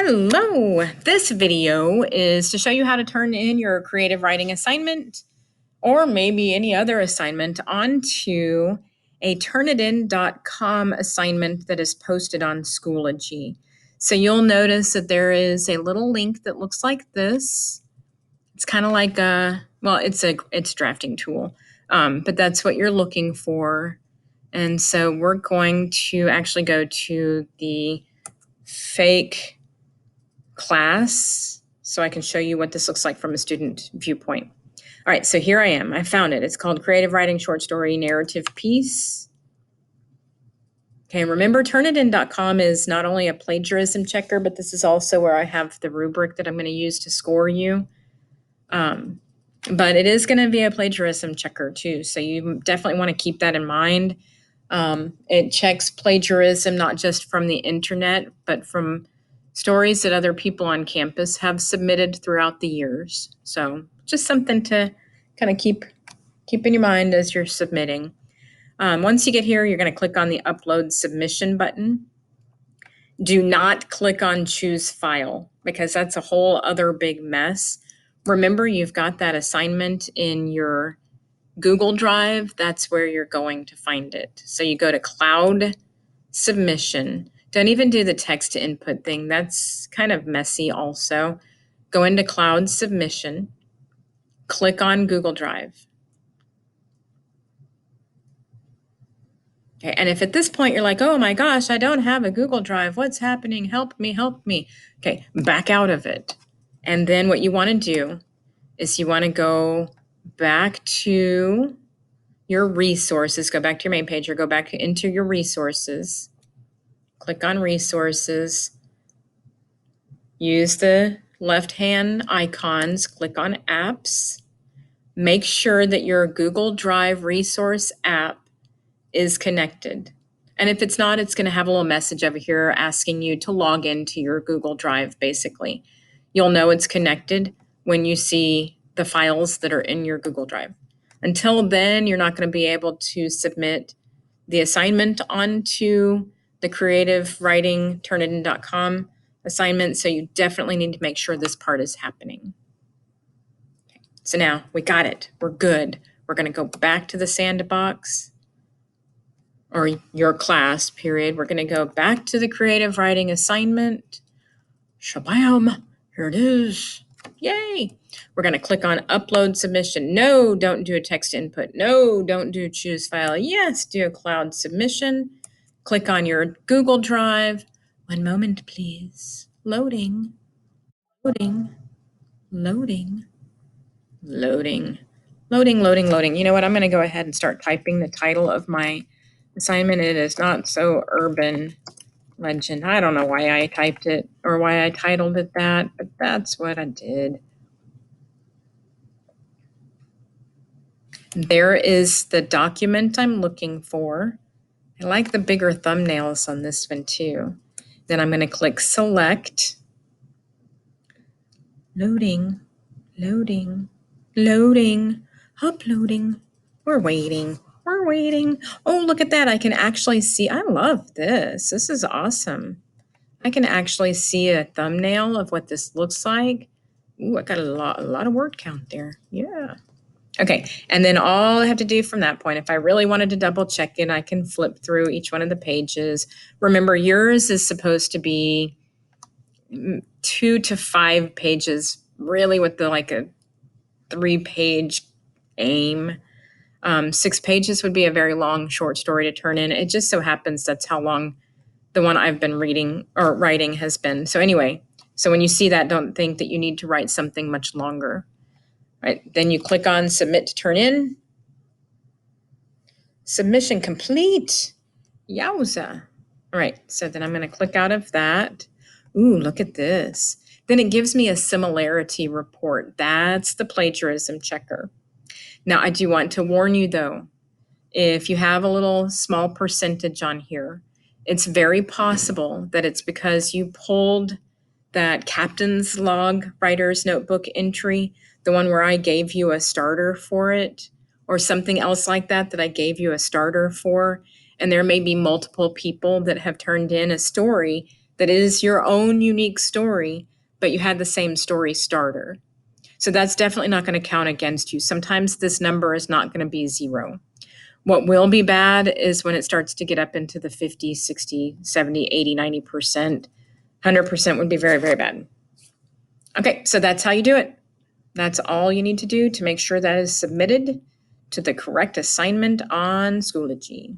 Hello! This video is to show you how to turn in your creative writing assignment or maybe any other assignment onto a turnitin.com assignment that is posted on Schoology. So you'll notice that there is a little link that looks like this. It's kind of like it's a drafting tool, but that's what you're looking for. And so we're going to actually go to the fake class so I can show you what this looks like from a student viewpoint. All right, so here I am. I found it. It's called Creative Writing Short Story Narrative Piece. Okay, remember Turnitin.com is not only a plagiarism checker, but this is also where I have the rubric that I'm going to use to score you. But it is going to be a plagiarism checker too, so you definitely want to keep that in mind. It checks plagiarism not just from the internet, but from stories that other people on campus have submitted throughout the years. So just something to kind of keep in your mind as you're submitting. Once you get here, you're going to click on the Upload Submission button. Do not click on Choose File because that's a whole other big mess. Remember, you've got that assignment in your Google Drive. That's where you're going to find it. So you go to Cloud Submission. Don't even do the text to input thing. That's kind of messy also. Go into Cloud Submission. Click on Google Drive. Okay, and if at this point you're like, oh my gosh, I don't have a Google Drive. What's happening? Help me, help me. Okay, back out of it. And then what you want to do is you want to go back to your resources, go back to your main page or go back into your resources. Click on resources. Use the left-hand icons, click on apps. Make sure that your Google Drive resource app is connected. And if it's not, it's going to have a little message over here asking you to log into your Google Drive, basically. You'll know it's connected when you see the files that are in your Google Drive. Until then, you're not going to be able to submit the assignment onto the creative writing turnitin.com assignment. So you definitely need to make sure this part is happening. Okay. So now we got it. We're good. We're going to go back to the sandbox or your class period. We're going to go back to the creative writing assignment. Shabam. Here it is. Yay. We're going to click on upload submission. No, don't do a text input. No, don't do choose file. Yes, do a cloud submission. Click on your Google Drive. One moment, please. Loading, loading, loading, loading, loading, loading, loading. You know what? I'm going to go ahead and start typing the title of my assignment. It is Not So Urban Legend. I don't know why I typed it or why I titled it that, but that's what I did. There is the document I'm looking for. I like the bigger thumbnails on this one too. Then I'm going to click select. Loading, loading, loading, uploading. We're waiting. We're waiting. Oh, look at that. I can actually see. I love this. This is awesome. I can actually see a thumbnail of what this looks like. Ooh, I got a lot of word count there. Yeah. Okay, and then all I have to do from that point, if I really wanted to double check it, I can flip through each one of the pages. Remember, yours is supposed to be 2 to 5 pages, really with like a 3-page aim. 6 pages would be a very long short story to turn in. It just so happens that's how long the one I've been reading or writing has been. So anyway, so when you see that, don't think that you need to write something much longer. Right, then you click on Submit to Turn In. Submission complete. Yowza. All right, so then I'm going to click out of that. Ooh, look at this. Then it gives me a similarity report. That's the plagiarism checker. Now, I do want to warn you, though, if you have a little small percentage on here, it's very possible that it's because you pulled that captain's log writer's notebook entry, the one where I gave you a starter for it, or something else like that I gave you a starter for. And there may be multiple people that have turned in a story that is your own unique story, but you had the same story starter. So that's definitely not going to count against you. Sometimes this number is not going to be 0. What will be bad is when it starts to get up into the 50, 60, 70, 80, 90%. 100% would be very, very bad. Okay, so that's how you do it. That's all you need to do to make sure that is submitted to the correct assignment on Schoology.